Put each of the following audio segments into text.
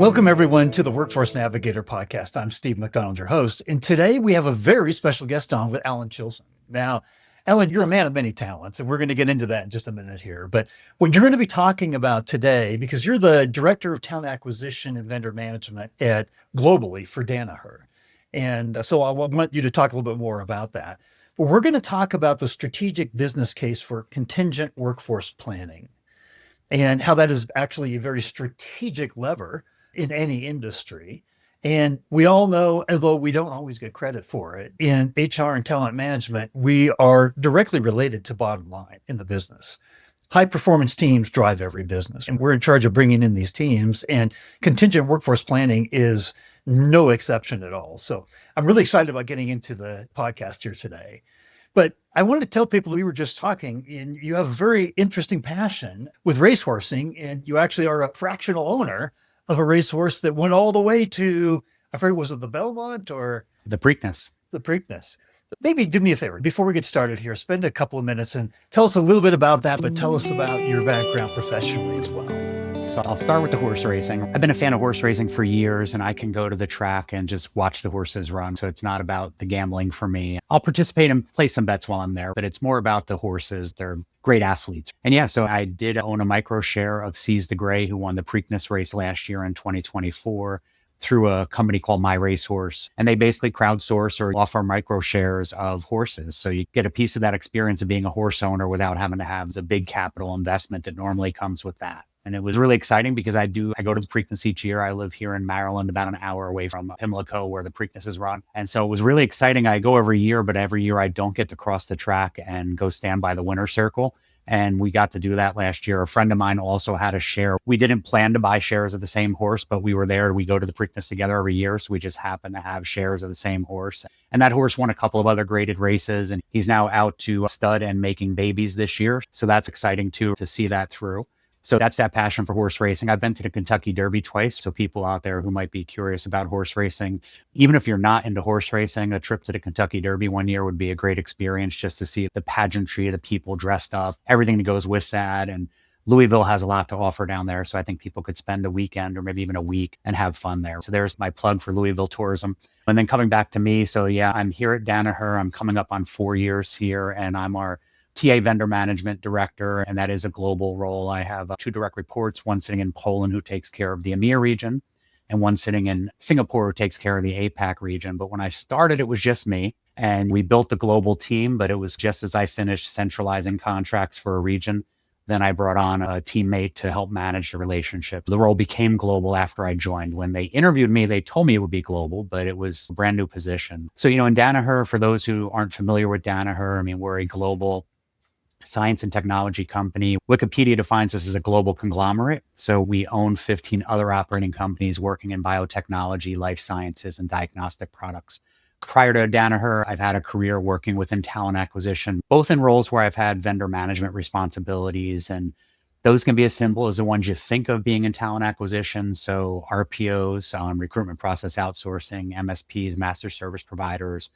Welcome, everyone, to the Workforce Navigator podcast. I'm Steve McDonald, your host. And today we have a very special guest on with Alan Chilson. Now, Alan, you're a man of many talents, and we're going to get into that in just a minute here. But what you're going to be talking about today, because you're the Director of Talent Acquisition and Vendor Management at globally for Danaher. And so I want you to talk a little bit more about that. But we're going to talk about the strategic business case for contingent workforce planning and how that is actually a very strategic lever in any industry. And we all know, although we don't always get credit for it, in HR and talent management, we are directly related to bottom line in the business. High performance teams drive every business, and we're in charge of bringing in these teams, and contingent workforce planning is no exception at all. So I'm really excited about getting into the podcast here today. But I wanted to tell people, we were just talking, and you have a very interesting passion with racehorsing, and you actually are a fractional owner of a racehorse that went all the way to, I forget, was it the Belmont or the Preakness? The Preakness. Maybe do me a favor, before we get started here, spend a couple of minutes and tell us a little bit about that, but tell us about your background professionally as well. So I'll start with the horse racing. I've been a fan of horse racing for years, and I can go to the track and just watch the horses run. So it's not about the gambling for me. I'll participate and place some bets while I'm there, but it's more about the horses. They're great athletes. And yeah, so I did own a micro share of Seize the Gray, who won the Preakness race last year in 2024 through a company called My Racehorse. And they basically crowdsource or offer micro shares of horses. So you get a piece of that experience of being a horse owner without having to have the big capital investment that normally comes with that. And it was really exciting because I go to the Preakness each year. I live here in Maryland, about an hour away from Pimlico, where the Preakness is run. And so it was really exciting. I go every year, but every year I don't get to cross the track and go stand by the winner's circle. And we got to do that last year. A friend of mine also had a share. We didn't plan to buy shares of the same horse, but we were there. We go to the Preakness together every year. So we just happened to have shares of the same horse. And that horse won a couple of other graded races. And he's now out to stud and making babies this year. So that's exciting too, to see that through. So that's that passion for horse racing. I've been to the Kentucky Derby twice. So people out there who might be curious about horse racing, even if you're not into horse racing, a trip to the Kentucky Derby one year would be a great experience just to see the pageantry, the people dressed up, everything that goes with that. And Louisville has a lot to offer down there. So I think people could spend a weekend or maybe even a week and have fun there. So there's my plug for Louisville tourism. And then coming back to me. So yeah, I'm here at Danaher. I'm coming up on 4 years here, and I'm our TA Vendor Management Director, and that is a global role. I have 2 direct reports, one sitting in Poland who takes care of the EMEA region, and one sitting in Singapore who takes care of the APAC region. But when I started, it was just me, and we built the global team, but it was just as I finished centralizing contracts for a region, then I brought on a teammate to help manage the relationship. The role became global after I joined. When they interviewed me, they told me it would be global, but it was a brand new position. So, in Danaher, for those who aren't familiar with Danaher, we're a global science and technology company. Wikipedia defines us as a global conglomerate. So we own 15 other operating companies working in biotechnology, life sciences, and diagnostic products. Prior to Danaher, I've had a career working within talent acquisition, both in roles where I've had vendor management responsibilities. And those can be as simple as the ones you think of being in talent acquisition. So RPOs, recruitment process outsourcing, MSPs, master service providers,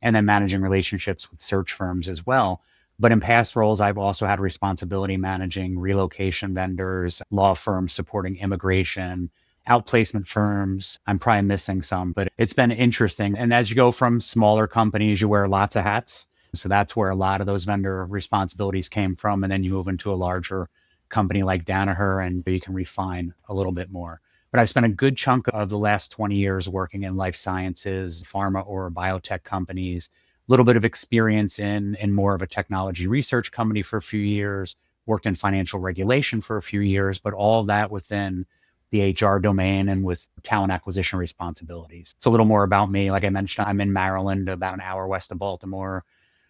and then managing relationships with search firms as well. But in past roles, I've also had responsibility managing relocation vendors, law firms supporting immigration, outplacement firms. I'm probably missing some, but it's been interesting. And as you go from smaller companies, you wear lots of hats. So that's where a lot of those vendor responsibilities came from. And then you move into a larger company like Danaher, and you can refine a little bit more. But I've spent a good chunk of the last 20 years working in life sciences, pharma or biotech companies. Little bit of experience in more of a technology research company for a few years, worked in financial regulation for a few years, but all of that within the HR domain and with talent acquisition responsibilities. It's a little more about me. Like I mentioned, I'm in Maryland, about an hour west of Baltimore.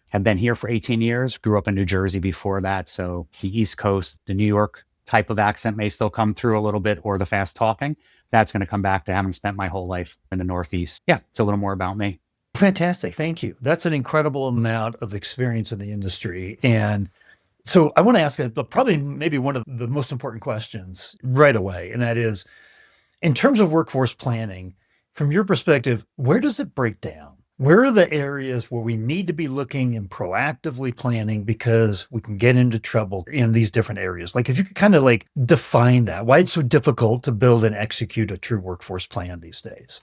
Have been here for 18 years, grew up in New Jersey before that. So the East Coast, the New York type of accent may still come through a little bit, or the fast talking. That's going to come back to having spent my whole life in the Northeast. Yeah, it's a little more about me. Fantastic. Thank you. That's an incredible amount of experience in the industry. And so I want to ask probably maybe one of the most important questions right away. And that is, in terms of workforce planning, from your perspective, where does it break down? Where are the areas where we need to be looking and proactively planning because we can get into trouble in these different areas? Like if you could kind of like define that, why it's so difficult to build and execute a true workforce plan these days?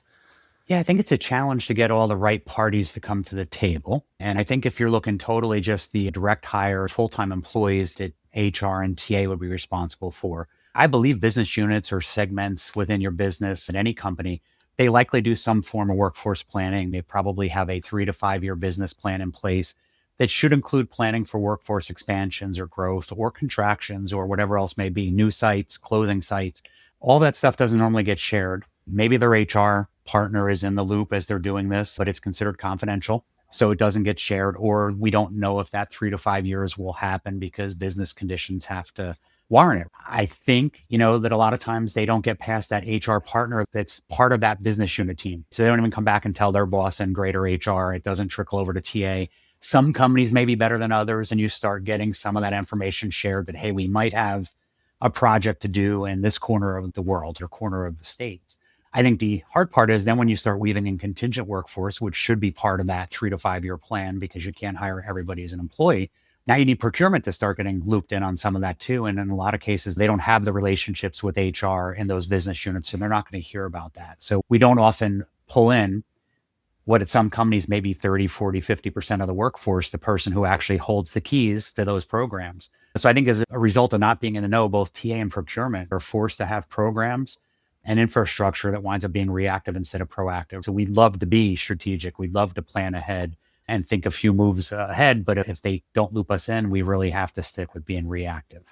Yeah, I think it's a challenge to get all the right parties to come to the table. And I think if you're looking totally just the direct hire, full-time employees that HR and TA would be responsible for, I believe business units or segments within your business at any company, they likely do some form of workforce planning. They probably have a 3 to 5 year business plan in place that should include planning for workforce expansions or growth or contractions or whatever else may be, new sites, closing sites. All that stuff doesn't normally get shared. Maybe their HR partner is in the loop as they're doing this, but it's considered confidential. So it doesn't get shared, or we don't know if that 3 to 5 years will happen because business conditions have to warrant it. I think, that a lot of times they don't get past that HR partner that's part of that business unit team. So they don't even come back and tell their boss in greater HR. It doesn't trickle over to TA. Some companies may be better than others, and you start getting some of that information shared that, hey, we might have a project to do in this corner of the world or corner of the States. I think the hard part is then when you start weaving in contingent workforce, which should be part of that 3 to 5 year plan because you can't hire everybody as an employee. Now you need procurement to start getting looped in on some of that too. And in a lot of cases, they don't have the relationships with HR in those business units, so they're not going to hear about that. So we don't often pull in what at some companies maybe 30, 40, 50% of the workforce, the person who actually holds the keys to those programs. So I think as a result of not being in the know, both TA and procurement are forced to have programs and infrastructure that winds up being reactive instead of proactive. So we'd love to be strategic. We'd love to plan ahead and think a few moves ahead. But if they don't loop us in, we really have to stick with being reactive.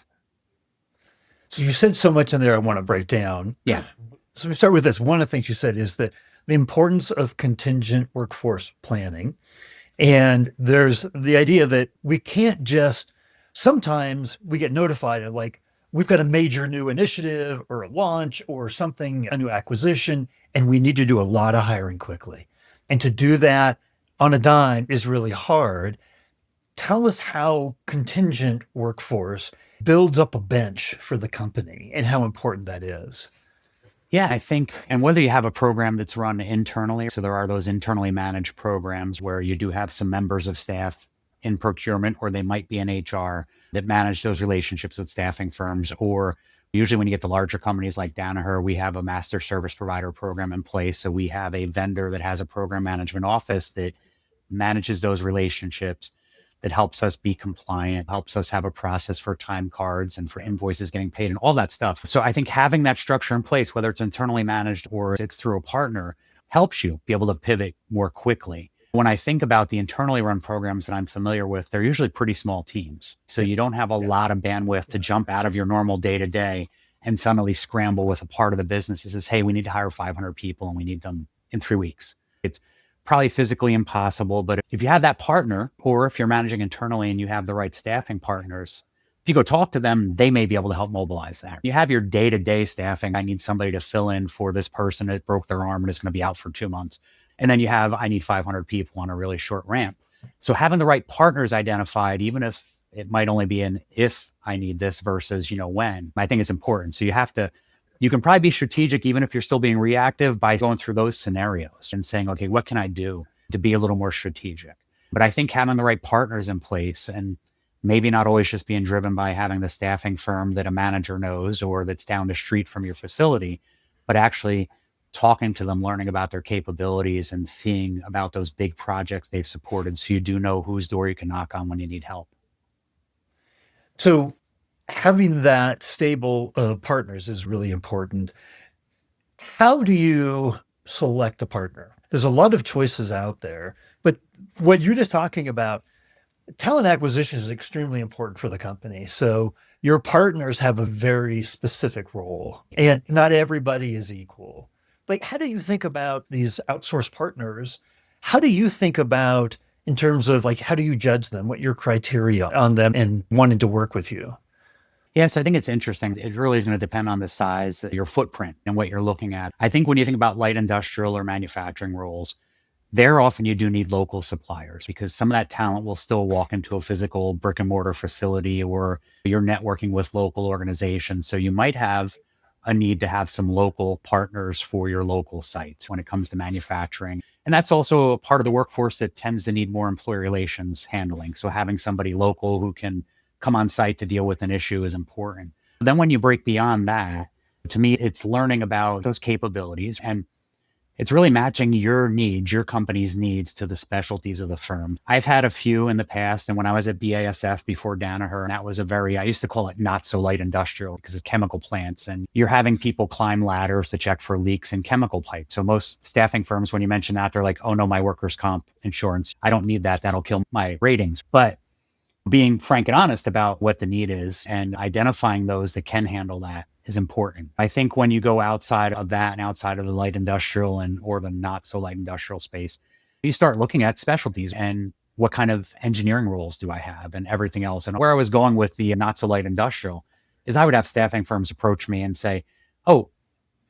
So you said so much in there I want to break down. Yeah. So we start with this. One of the things you said is that the importance of contingent workforce planning. And there's the idea that we can't just, sometimes we get notified of like, we've got a major new initiative or a launch or something, a new acquisition, and we need to do a lot of hiring quickly. And to do that on a dime is really hard. Tell us how contingent workforce builds up a bench for the company and how important that is. Yeah, I think, and whether you have a program that's run internally, so there are those internally managed programs where you do have some members of staff in procurement, or they might be in HR that manage those relationships with staffing firms. Or usually when you get to larger companies like Danaher, we have a master service provider program in place. So we have a vendor that has a program management office that manages those relationships, that helps us be compliant, helps us have a process for time cards and for invoices getting paid and all that stuff. So I think having that structure in place, whether it's internally managed or it's through a partner, helps you be able to pivot more quickly. When I think about the internally run programs that I'm familiar with, they're usually pretty small teams. So you don't have a lot of bandwidth to jump out of your normal day to day and suddenly scramble with a part of the business that says, hey, we need to hire 500 people and we need them in 3 weeks. It's probably physically impossible, but if you have that partner, or if you're managing internally and you have the right staffing partners, if you go talk to them, they may be able to help mobilize that. You have your day-to-day staffing. I need somebody to fill in for this person that broke their arm and is going to be out for 2 months. And then you have, I need 500 people on a really short ramp. So having the right partners identified, even if it might only be an if I need this versus, when, I think it's important. So you can probably be strategic, even if you're still being reactive, by going through those scenarios and saying, okay, what can I do to be a little more strategic? But I think having the right partners in place, and maybe not always just being driven by having the staffing firm that a manager knows or that's down the street from your facility, but actually talking to them, learning about their capabilities and seeing about those big projects they've supported, so you do know whose door you can knock on when you need help. So having that stable partners is really important. How do you select a partner? There's a lot of choices out there, but what you're just talking about, talent acquisition is extremely important for the company. So your partners have a very specific role, and not everybody is equal. Like, how do you think about these outsourced partners? How do you think about in terms of like, how do you judge them? What your criteria on them and wanting to work with you? Yes, I think it's interesting. It really is going to depend on the size, your footprint, and what you're looking at. I think when you think about light industrial or manufacturing roles, there often you do need local suppliers because some of that talent will still walk into a physical brick and mortar facility, or you're networking with local organizations. So you might have a need to have some local partners for your local sites when it comes to manufacturing. And that's also a part of the workforce that tends to need more employee relations handling. So having somebody local who can come on site to deal with an issue is important. Then when you break beyond that, to me, it's learning about those capabilities, and it's really matching your needs, your company's needs, to the specialties of the firm. I've had a few in the past. And when I was at BASF before Danaher, and that was I used to call it not so light industrial because it's chemical plants. And you're having people climb ladders to check for leaks in chemical pipes. So most staffing firms, when you mention that, they're like, oh no, my workers' comp insurance, I don't need that. That'll kill my ratings. But being frank and honest about what the need is and identifying those that can handle that is important. I think when you go outside of that and outside of the light industrial or the not so light industrial space, you start looking at specialties and what kind of engineering roles do I have and everything else. And where I was going with the not so light industrial is I would have staffing firms approach me and say, oh,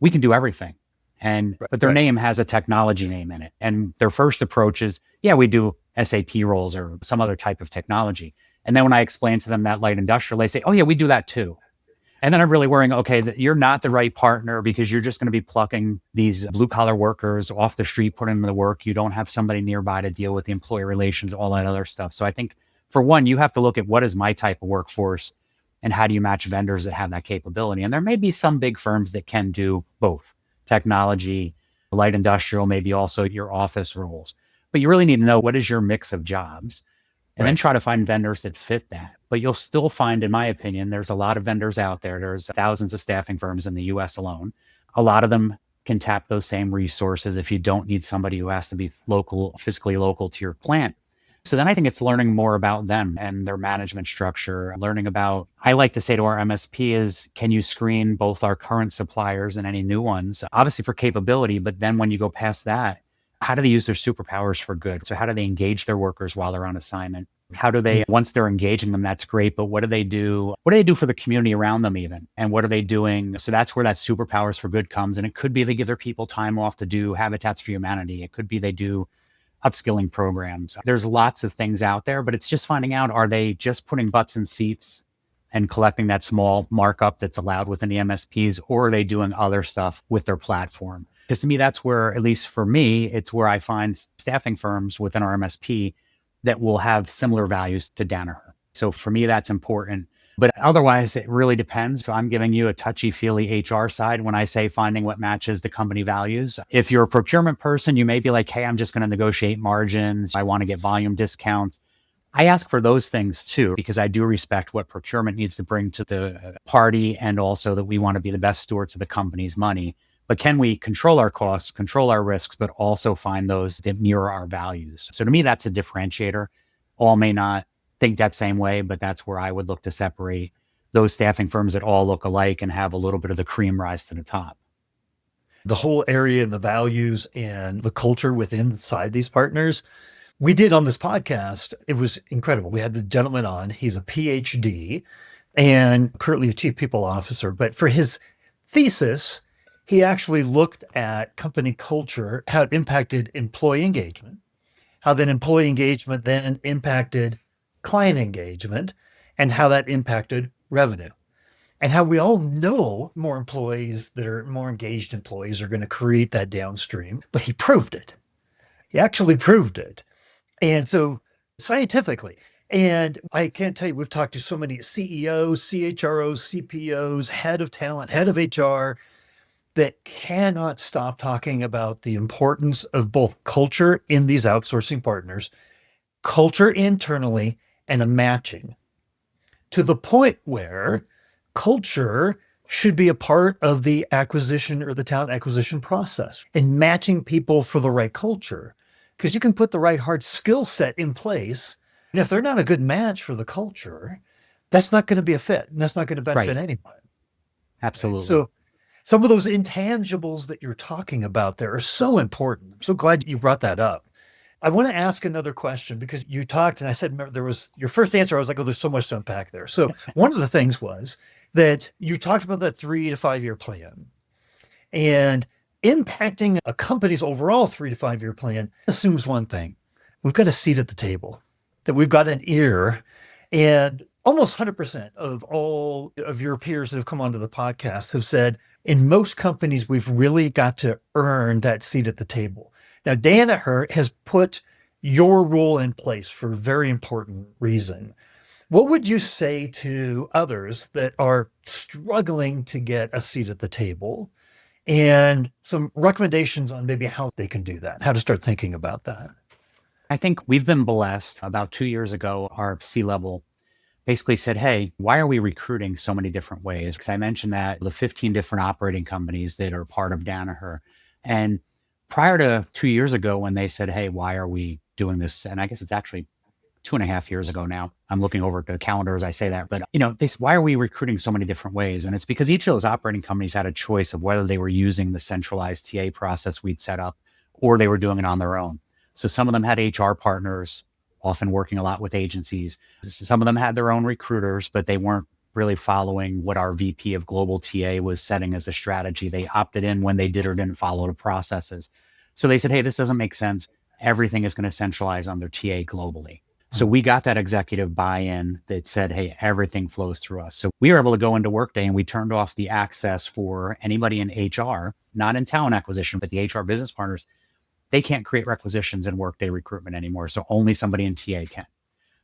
we can do everything. But their name has a technology name in it. And their first approach is, yeah, we do SAP roles or some other type of technology. And then when I explain to them that light industrial, they say, oh yeah, we do that too. And then I'm really worrying, okay, that you're not the right partner because you're just going to be plucking these blue collar workers off the street, putting them to work. You don't have somebody nearby to deal with the employee relations, all that other stuff. So I think for one, you have to look at what is my type of workforce and how do you match vendors that have that capability? And there may be some big firms that can do both technology, light industrial, maybe also your office roles. But you really need to know what is your mix of jobs and then try to find vendors that fit that. But you'll still find, in my opinion, there's a lot of vendors out there. There's thousands of staffing firms in the US alone. A lot of them can tap those same resources if you don't need somebody who has to be local, physically local to your plant. So then I think it's learning more about them and their management structure, learning about, I like to say to our MSP is, can you screen both our current suppliers and any new ones, obviously for capability, but then when you go past that, how do they use their superpowers for good? So how do they engage their workers while they're on assignment? How do they, once they're engaging them, that's great, but what do they do? What do they do for the community around them even? And what are they doing? So that's where that superpowers for good comes. And it could be they give their people time off to do Habitats for Humanity. It could be they do upskilling programs. There's lots of things out there, but it's just finding out, are they just putting butts in seats and collecting that small markup that's allowed within the MSPs, or are they doing other stuff with their platform? Because to me, that's where, at least for me, it's where I find staffing firms within our MSP that will have similar values to Danaher. So for me, that's important. But otherwise, it really depends. So I'm giving you a touchy-feely HR side when I say finding what matches the company values. If you're a procurement person, you may be like, hey, I'm just going to negotiate margins. I want to get volume discounts. I ask for those things too, because I do respect what procurement needs to bring to the party, and also that we want to be the best stewards of the company's money. But can we control our costs, control our risks, but also find those that mirror our values? So to me, that's a differentiator. All may not think that same way, but that's where I would look to separate those staffing firms that all look alike and have a little bit of the cream rise to the top. The whole area and the values and the culture within inside these partners, we did on this podcast. It was incredible. We had the gentleman on. He's a PhD and currently a chief people officer. But for his thesis, he actually looked at company culture, how it impacted employee engagement, how then employee engagement then impacted client engagement, and how that impacted revenue. And how we all know more employees that are more engaged employees are going to create that downstream. But he proved it. He actually proved it. And so scientifically, and I can't tell you, we've talked to so many CEOs, CHROs, CPOs, head of talent, head of HR, that cannot stop talking about the importance of both culture in these outsourcing partners, culture internally, and a matching, to the point where culture should be a part of the acquisition or the talent acquisition process, and matching people for the right culture. Because you can put the right hard skill set in place, and if they're not a good match for the culture, that's not going to be a fit, and that's not going to benefit anyone. Absolutely. So some of those intangibles that you're talking about there are so important. I'm so glad you brought that up. I want to ask another question, because you talked, and I said, remember, there was your first answer. I was like, oh, there's so much to unpack there. So one of the things was that you talked about that 3 to 5 year plan, and impacting a company's overall 3 to 5 year plan assumes one thing: we've got a seat at the table, that we've got an ear. And almost 100% of all of your peers that have come onto the podcast have said, in most companies, we've really got to earn that seat at the table. Now, Danaher has put your role in place for a very important reason. What would you say to others that are struggling to get a seat at the table and some recommendations on maybe how they can do that, how to start thinking about that? I think we've been blessed. About 2 years ago, our C-level basically said, hey, why are we recruiting so many different ways? Because I mentioned that the 15 different operating companies that are part of Danaher. And prior to 2 years ago, when they said, hey, why are we doing this? And I guess it's actually 2.5 years ago now. I'm looking over at the calendar as I say that. But, they said, why are we recruiting so many different ways? And it's because each of those operating companies had a choice of whether they were using the centralized TA process we'd set up or they were doing it on their own. So some of them had HR partners, often working a lot with agencies. Some of them had their own recruiters, but they weren't really following what our VP of Global TA was setting as a strategy. They opted in when they did or didn't follow the processes. So they said, hey, this doesn't make sense. Everything is going to centralize on their TA globally. So we got that executive buy-in that said, hey, everything flows through us. So we were able to go into Workday and we turned off the access for anybody in HR, not in talent acquisition, but the HR business partners. They can't create requisitions in Workday recruitment anymore. So only somebody in TA can.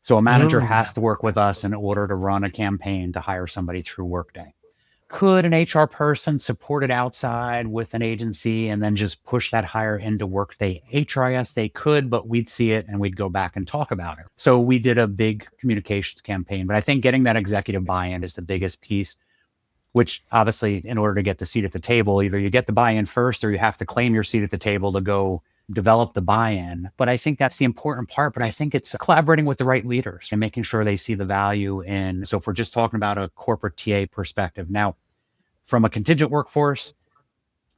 So a manager has to work with us in order to run a campaign to hire somebody through Workday. Could an HR person support it outside with an agency and then just push that hire into Workday HRIS? They could, but we'd see it and we'd go back and talk about it. So we did a big communications campaign, but I think getting that executive buy-in is the biggest piece, which obviously in order to get the seat at the table, either you get the buy-in first or you have to claim your seat at the table to go develop the buy-in. But I think that's the important part. But I think it's collaborating with the right leaders and making sure they see the value in. So if we're just talking about a corporate TA perspective, now from a contingent workforce,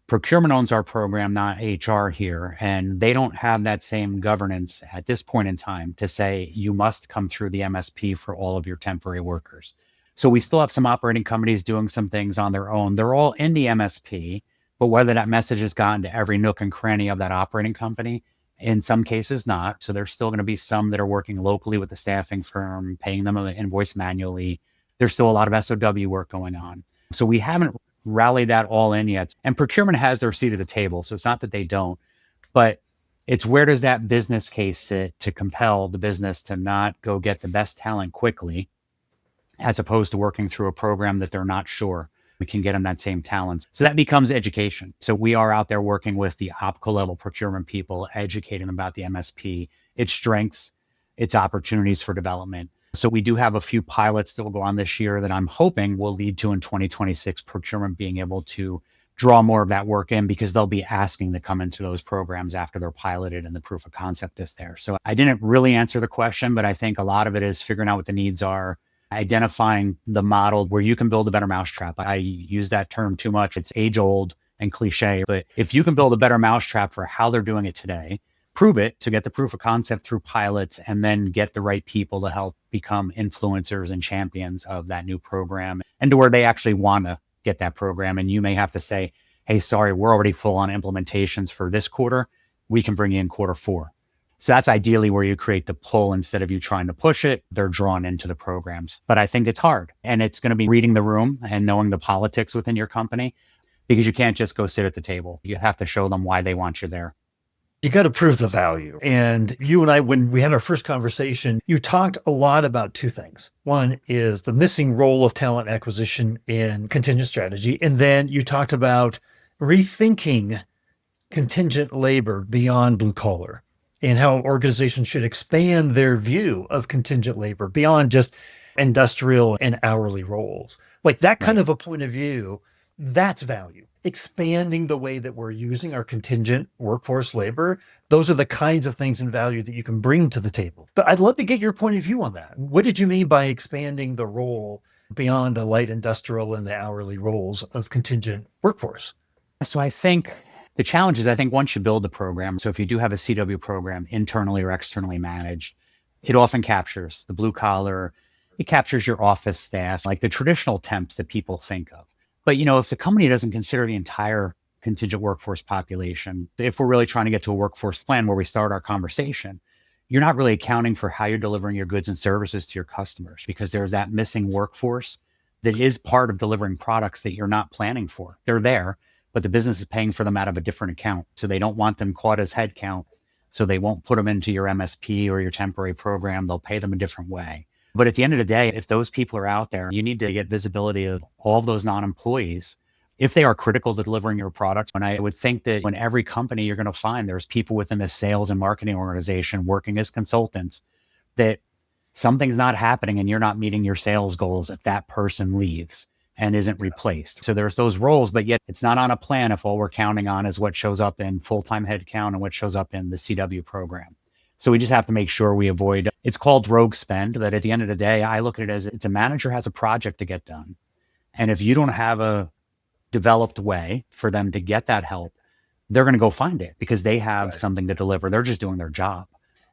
procurement owns our program, not HR here. And they don't have that same governance at this point in time to say you must come through the MSP for all of your temporary workers. So we still have some operating companies doing some things on their own. They're all in the MSP, but whether that message has gotten to every nook and cranny of that operating company, in some cases not. So there's still going to be some that are working locally with the staffing firm, paying them an invoice manually. There's still a lot of SOW work going on. So we haven't rallied that all in yet. And procurement has their seat at the table. So it's not that they don't, but it's where does that business case sit to compel the business to not go get the best talent quickly, as opposed to working through a program that they're not sure we can get them that same talent. So that becomes education. So we are out there working with the OPCO level procurement people, educating them about the MSP, its strengths, its opportunities for development. So we do have a few pilots that will go on this year that I'm hoping will lead to in 2026 procurement being able to draw more of that work in because they'll be asking to come into those programs after they're piloted and the proof of concept is there. So I didn't really answer the question, but I think a lot of it is figuring out what the needs are, identifying the model where you can build a better mousetrap. I use that term too much. It's age old and cliche, but if you can build a better mousetrap for how they're doing it today, prove it to get the proof of concept through pilots and then get the right people to help become influencers and champions of that new program and to where they actually want to get that program. And you may have to say, hey, sorry, we're already full on implementations for this quarter. We can bring you in Q4. So that's ideally where you create the pull instead of you trying to push it. They're drawn into the programs. But I think it's hard. And it's going to be reading the room and knowing the politics within your company because you can't just go sit at the table. You have to show them why they want you there. You got to prove the value. And you and I, when we had our first conversation, you talked a lot about two things. One is the missing role of talent acquisition in contingent strategy. And then you talked about rethinking contingent labor beyond blue collar and how organizations should expand their view of contingent labor beyond just industrial and hourly roles. Like that kind of a point of view, that's value. Expanding the way that we're using our contingent workforce labor, those are the kinds of things and value that you can bring to the table. But I'd love to get your point of view on that. What did you mean by expanding the role beyond the light industrial and the hourly roles of contingent workforce? So I think the challenge is, I think once you build the program, so if you do have a CW program internally or externally managed, it often captures the blue collar, it captures your office staff, like the traditional temps that people think of. But, if the company doesn't consider the entire contingent workforce population, if we're really trying to get to a workforce plan where we start our conversation, you're not really accounting for how you're delivering your goods and services to your customers because there's that missing workforce that is part of delivering products that you're not planning for. They're there, but the business is paying for them out of a different account. So they don't want them caught as headcount. So they won't put them into your MSP or your temporary program. They'll pay them a different way. But at the end of the day, if those people are out there, you need to get visibility of all of those non-employees if they are critical to delivering your product. And I would think that in every company, you're going to find there's people within the sales and marketing organization working as consultants that something's not happening and you're not meeting your sales goals if that person leaves and isn't replaced. So there's those roles, but yet it's not on a plan if all we're counting on is what shows up in full-time headcount and what shows up in the CW program. So we just have to make sure we avoid, it's called rogue spend, that at the end of the day, I look at it as it's a manager has a project to get done. And if you don't have a developed way for them to get that help, they're going to go find it because they have something to deliver. They're just doing their job.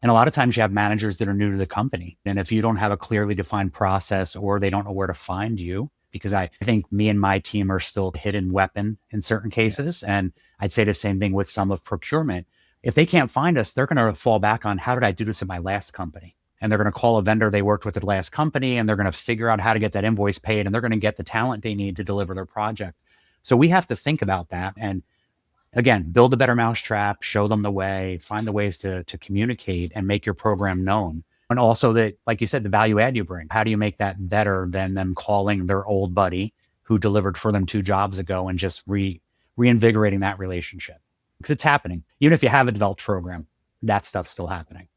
And a lot of times you have managers that are new to the company. And if you don't have a clearly defined process or they don't know where to find you, because I think me and my team are still hidden weapon in certain cases. And I'd say the same thing with some of procurement. If they can't find us, they're going to fall back on how did I do this at my last company? And they're going to call a vendor they worked with at the last company and they're going to figure out how to get that invoice paid and they're going to get the talent they need to deliver their project. So we have to think about that. And again, build a better mousetrap, show them the way, find the ways to communicate and make your program known. And also that, like you said, the value add you bring. How do you make that better than them calling their old buddy who delivered for them 2 jobs ago and just reinvigorating that relationship? Because it's happening. Even if you have a developed program, that stuff's still happening.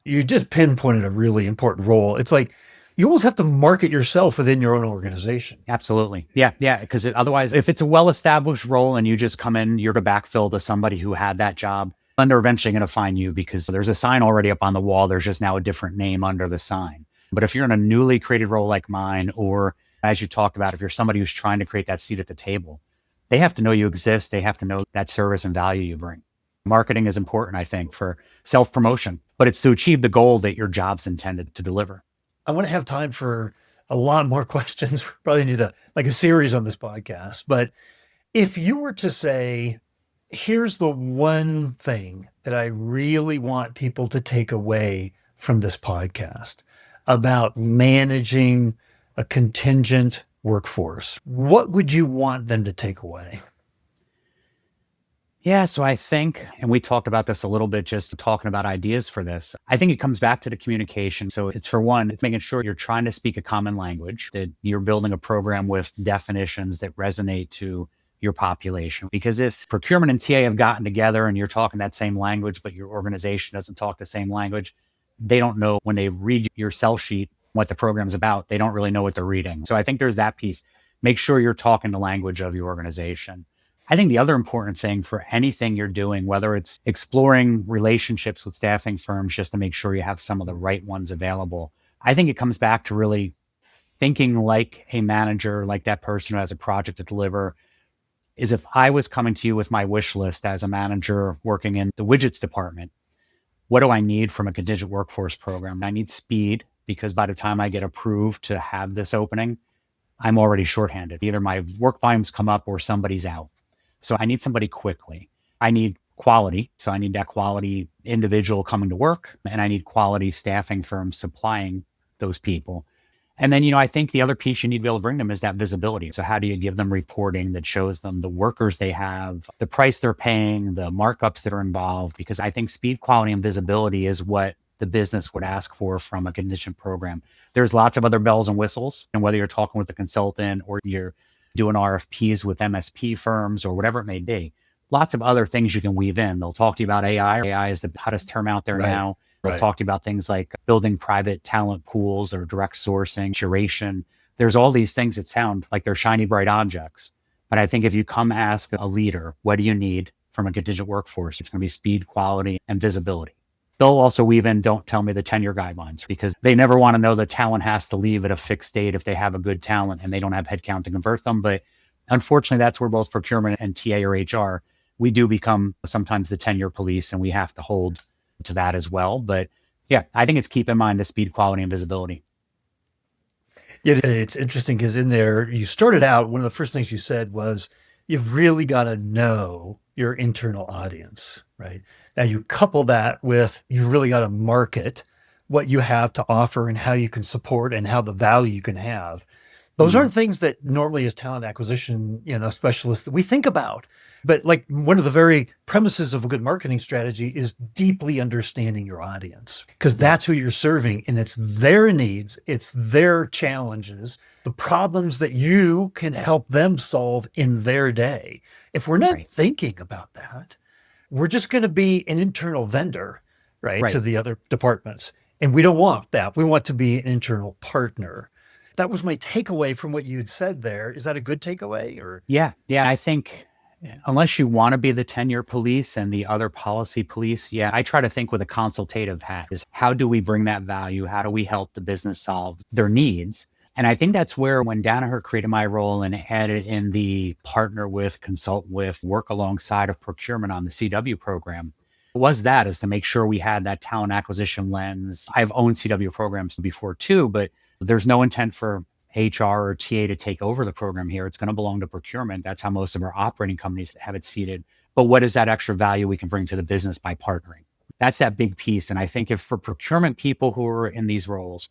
You just pinpointed a really important role. It's like you almost have to market yourself within your own organization. Absolutely. Yeah. Because otherwise, if it's a well-established role and you just come in, you're to backfill to somebody who had that job, then they're eventually going to find you because there's a sign already up on the wall. There's just now a different name under the sign. But if you're in a newly created role like mine, or as you talked about, if you're somebody who's trying to create that seat at the table, they have to know you exist. They have to know that service and value you bring. Marketing is important, I think, for self-promotion, but it's to achieve the goal that your job's intended to deliver. I want to have time for a lot more questions. We probably need a series on this podcast. But if you were to say, here's the one thing that I really want people to take away from this podcast about managing a contingent workforce, what would you want them to take away? Yeah, so I think, and we talked about this a little bit, just talking about ideas for this. I think it comes back to the communication. So it's for one, it's making sure you're trying to speak a common language, that you're building a program with definitions that resonate to your population. Because if procurement and TA have gotten together and you're talking that same language, but your organization doesn't talk the same language, they don't know when they read your sell sheet what the program's about. They don't really know what they're reading. So I think there's that piece. Make sure you're talking the language of your organization. I think the other important thing for anything you're doing, whether it's exploring relationships with staffing firms just to make sure you have some of the right ones available, I think it comes back to really thinking like a manager, like that person who has a project to deliver, is if I was coming to you with my wish list as a manager working in the widgets department, what do I need from a contingent workforce program? I need speed because by the time I get approved to have this opening, I'm already shorthanded. Either my work volumes come up or somebody's out. So I need somebody quickly. I need quality. So I need that quality individual coming to work, and I need quality staffing firms supplying those people. And then, I think the other piece you need to be able to bring them is that visibility. So how do you give them reporting that shows them the workers they have, the price they're paying, the markups that are involved? Because I think speed, quality, and visibility is what the business would ask for from a contingent program. There's lots of other bells and whistles. And whether you're talking with a consultant or you're doing RFPs with MSP firms or whatever it may be, lots of other things you can weave in. They'll talk to you about AI. AI is the hottest term out there now. They'll talk to you about things like building private talent pools or direct sourcing, curation. There's all these things that sound like they're shiny, bright objects. But I think if you come ask a leader, what do you need from a contingent workforce? It's going to be speed, quality, and visibility. They'll also weave in, don't tell me the tenure guidelines, because they never want to know the talent has to leave at a fixed date if they have a good talent and they don't have headcount to convert them. But unfortunately, that's where both procurement and TA or HR, we do become sometimes the tenure police, and we have to hold to that as well. But yeah, I think it's keep in mind the speed, quality, and visibility. Yeah, it's interesting because in there, you started out, one of the first things you said was, you've really got to know your internal audience, right? Now you couple that with, you really got to market what you have to offer and how you can support and how the value you can have. Those aren't things that normally as talent acquisition, specialists that we think about. But like one of the very premises of a good marketing strategy is deeply understanding your audience, because that's who you're serving, and it's their needs, it's their challenges, the problems that you can help them solve in their day. If we're not thinking about that, we're just going to be an internal vendor, right, to the other departments. And we don't want that. We want to be an internal partner. That was my takeaway from what you had said there. Is that a good takeaway? Or Yeah. I think unless you want to be the tenure police and the other policy police, I try to think with a consultative hat is how do we bring that value? How do we help the business solve their needs? And I think that's where when Danaher created my role and added in the partner with, consult with, work alongside of procurement on the CW program, was that is to make sure we had that talent acquisition lens. I've owned CW programs before too, but there's no intent for HR or TA to take over the program here. It's going to belong to procurement. That's how most of our operating companies have it seated. But what is that extra value we can bring to the business by partnering? That's that big piece. And I think if for procurement people who are in these roles,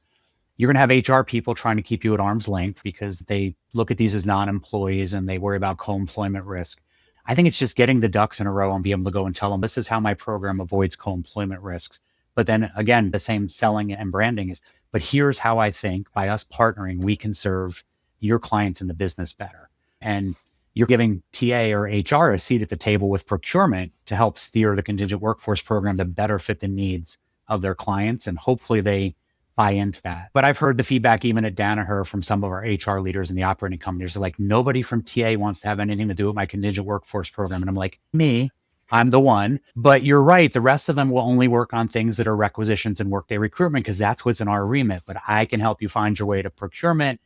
you're going to have HR people trying to keep you at arm's length because they look at these as non-employees and they worry about co-employment risk. I think it's just getting the ducks in a row and be able to go and tell them, this is how my program avoids co-employment risks. But then again, the same selling and branding is, but here's how I think by us partnering, we can serve your clients in the business better. And you're giving TA or HR a seat at the table with procurement to help steer the contingent workforce program to better fit the needs of their clients. And hopefully they buy into that. But I've heard the feedback even at Danaher from some of our HR leaders in the operating companies are like, nobody from TA wants to have anything to do with my contingent workforce program. And I'm like, I'm the one. But you're right. The rest of them will only work on things that are requisitions and workday recruitment because that's what's in our remit. But I can help you find your way to procurement.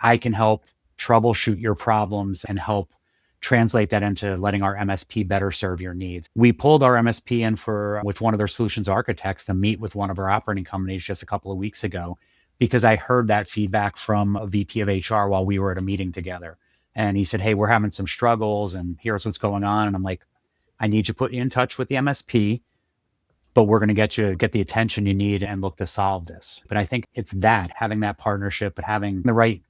I can help troubleshoot your problems and help translate that into letting our MSP better serve your needs. We pulled our MSP in with one of their solutions architects to meet with one of our operating companies just a couple of weeks ago, because I heard that feedback from a VP of HR while we were at a meeting together. And he said, hey, we're having some struggles and here's what's going on. And I'm like, I need you to put you in touch with the MSP, but we're going to get the attention you need and look to solve this. But I think it's that, having that partnership, but having the right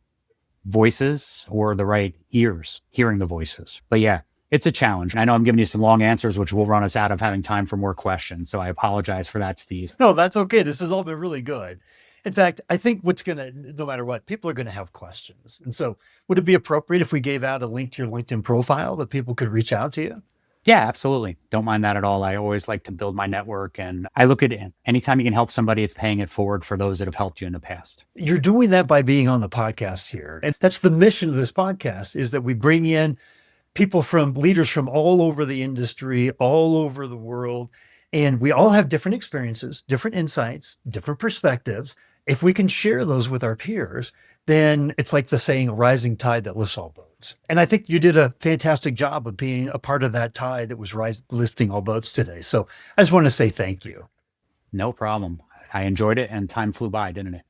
voices or the right ears, hearing the voices. But yeah, it's a challenge. I know I'm giving you some long answers, which will run us out of having time for more questions. So I apologize for that, Steve. No, that's okay. This has all been really good. In fact, I think no matter what, people are going to have questions. And so would it be appropriate if we gave out a link to your LinkedIn profile that people could reach out to you? Yeah, absolutely. Don't mind that at all. I always like to build my network, and I look at it. Anytime you can help somebody, it's paying it forward for those that have helped you in the past. You're doing that by being on the podcast here. And that's the mission of this podcast, is that we bring in people from leaders from all over the industry, all over the world. And we all have different experiences, different insights, different perspectives. If we can share those with our peers, then it's like the saying, a rising tide that lifts all boats. And I think you did a fantastic job of being a part of that tide that was lifting all boats today. So I just want to say thank you. No problem. I enjoyed it and time flew by, didn't it?